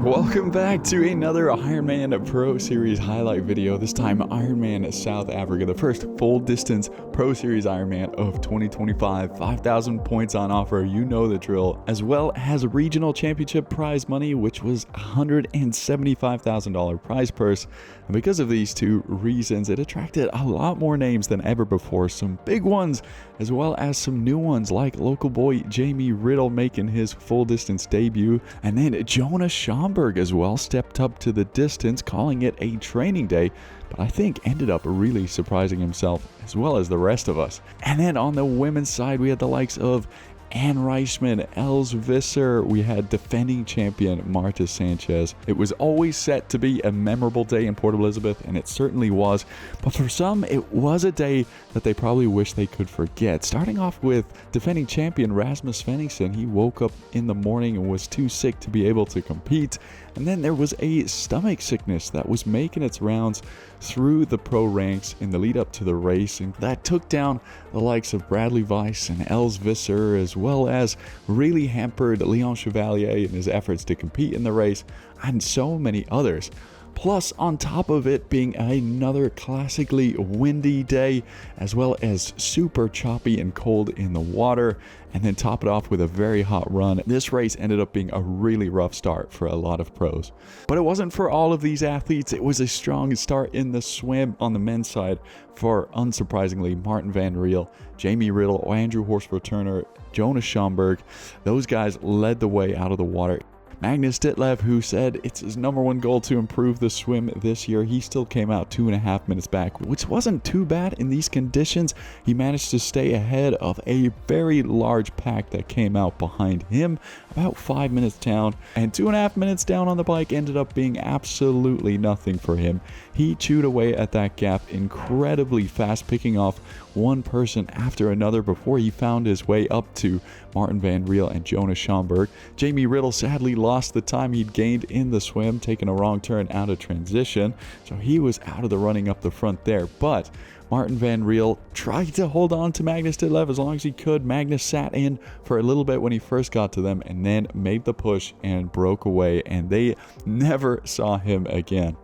Welcome back to another Ironman Pro Series highlight video, this time Ironman South Africa, the first full distance Pro Series Ironman of 2025. 5,000 points on offer, you know the drill, as well as regional championship prize money, which was $175,000 prize purse. And because of these two reasons, it attracted a lot more names than ever before, some big ones, as well as some new ones like local boy Jamie Riddle making his full distance debut, and then Jonas Schomburg as well stepped up to the distance, calling it a training day, but I think ended up really surprising himself as well as the rest of us. And then on the women's side, we had the likes of Anne Reichman, Els Visser, we had defending champion Marta Sanchez. It was always set to be a memorable day in Port Elizabeth, and it certainly was, but for some it was a day that they probably wish they could forget. Starting off with defending champion Rasmus Svenningsson. He woke up in the morning and was too sick to be able to compete, and then there was a stomach sickness that was making its rounds through the pro ranks in the lead up to the race, and that took down the likes of Bradley Weiss and Els Visser, as well as really hampered Leon Chevalier in his efforts to compete in the race, and so many others. Plus, on top of it being another classically windy day, as well as super choppy and cold in the water, and then top it off with a very hot run, this race ended up being a really rough start for a lot of pros. But it wasn't for all of these athletes. It was a strong start in the swim on the men's side for, unsurprisingly, Martin van Riel, Jamie Riddle, Andrew Horsford-Turner, Jonas Schomburg. Those guys led the way out of the water. Magnus Ditlev, who said it's his number one goal to improve the swim this year, he still came out 2.5 minutes back, which wasn't too bad in these conditions. He managed to stay ahead of a very large pack that came out behind him, about 5 minutes down, and 2.5 minutes down on the bike ended up being absolutely nothing for him. He chewed away at that gap incredibly fast, picking off one person after another before he found his way up to Martin van Riel and Jonas Schomburg. Jamie Riddle sadly lost the time he'd gained in the swim, taking a wrong turn out of transition, so he was out of the running up the front there. But Martin van Riel tried to hold on to Magnus Ditlev as long as he could. Magnus sat in for a little bit when he first got to them, and then made the push and broke away, and they never saw him again.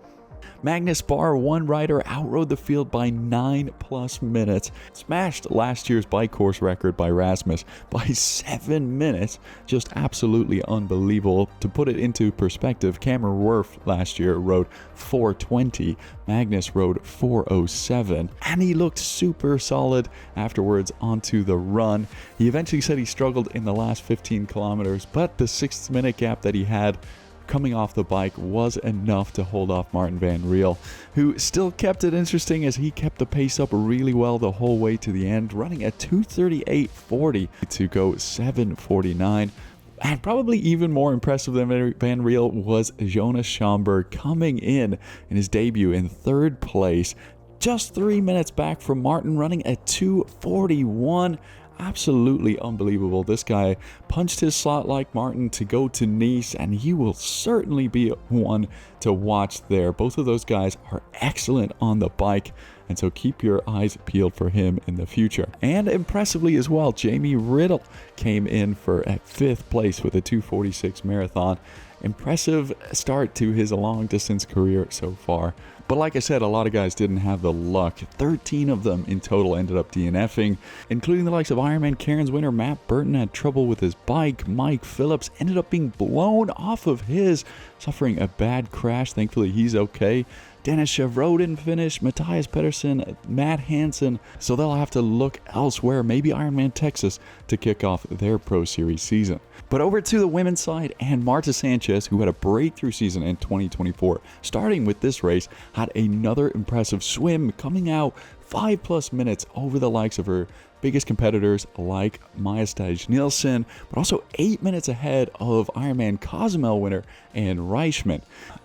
Magnus bar one rider outrode the field by 9+ minutes, smashed last year's bike course record by Rasmus by 7 minutes. Just absolutely unbelievable. To put it into perspective, Cameron Worth last year rode 4:20, Magnus rode 4:07, and he looked super solid afterwards onto the run. He eventually said he struggled in the last 15 kilometers, but the 6-minute gap that he had coming off the bike was enough to hold off Martin van Riel, who still kept it interesting as he kept the pace up really well the whole way to the end, running at 2:38.40 to go 7:49. And probably even more impressive than van Riel was Jonas Schomburg, coming in his debut in 3rd place, just 3 minutes back from Martin, running at 2:41. Absolutely unbelievable. This guy punched his slot like Martin to go to Nice, and he will certainly be one to watch there. Both of those guys are excellent on the bike, and so keep your eyes peeled for him in the future. And impressively as well, Jamie Riddle came in at 5th place with a 2:46 marathon. Impressive start to his long distance career so far. But like I said, a lot of guys didn't have the luck. 13 of them in total ended up DNFing, including the likes of Ironman Cairns winner Matt Burton had trouble with his bike. Mike Phillips ended up being blown off of his, suffering a bad crash. Thankfully, he's okay. Dennis Chevrolet didn't finish, Matthias Pedersen, Matt Hansen, so they'll have to look elsewhere, maybe Ironman Texas, to kick off their Pro Series season. But over to the women's side, and Marta Sanchez, who had a breakthrough season in 2024, starting with this race, had another impressive swim, coming out 5+ minutes over the likes of her biggest competitors like Maja Stage-Nielsen, but also 8 minutes ahead of Ironman Cozumel winner Anne Reichman.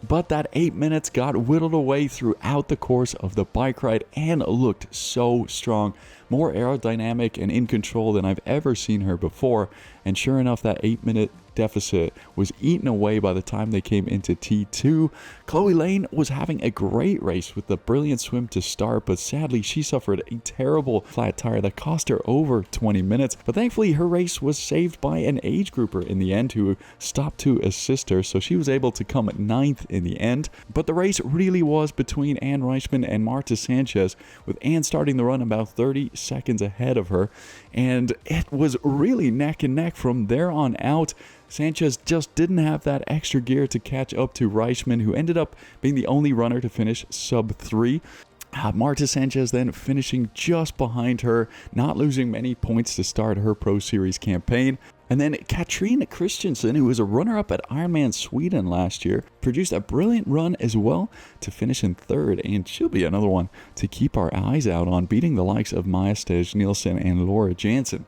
But that 8 minutes got whittled away throughout the course of the bike ride. Anne looked so strong, more aerodynamic and in control than I've ever seen her before, and sure enough, that 8-minute deficit was eaten away by the time they came into T2. Chloe Lane was having a great race with a brilliant swim to start, but sadly she suffered a terrible flat tire that cost her over 20 minutes. But thankfully her race was saved by an age grouper in the end who stopped to assist her, so she was able to come 9th in the end. But the race really was between Ann Reichman and Marta Sanchez, with Ann starting the run about 30 seconds ahead of her, and it was really neck and neck from there on out. Sanchez just didn't have that extra gear to catch up to Reichman, who ended up being the only runner to finish sub 3. Marta Sanchez then finishing just behind her, not losing many points to start her Pro Series campaign. And then Katrina Christensen, who was a runner-up at Ironman Sweden last year, produced a brilliant run as well to finish in 3rd, and she'll be another one to keep our eyes out on, beating the likes of Maja Stej Nielsen and Laura Jansen.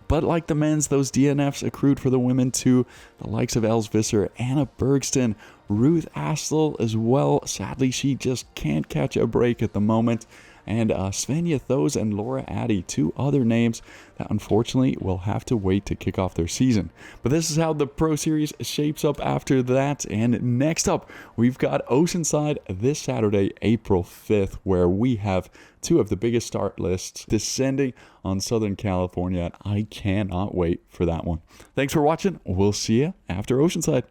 But like the men's, those DNFs accrued for the women too. The likes of Els Visser, Anna Bergston, Ruth Astle as well. Sadly, she just can't catch a break at the moment. And Svenja Thos and Laura Addy, 2 other names that unfortunately will have to wait to kick off their season. But this is how the Pro Series shapes up after that. And next up, we've got Oceanside this Saturday, April 5th, where we have 2 of the biggest start lists descending on Southern California. I cannot wait for that one. Thanks for watching. We'll see you after Oceanside.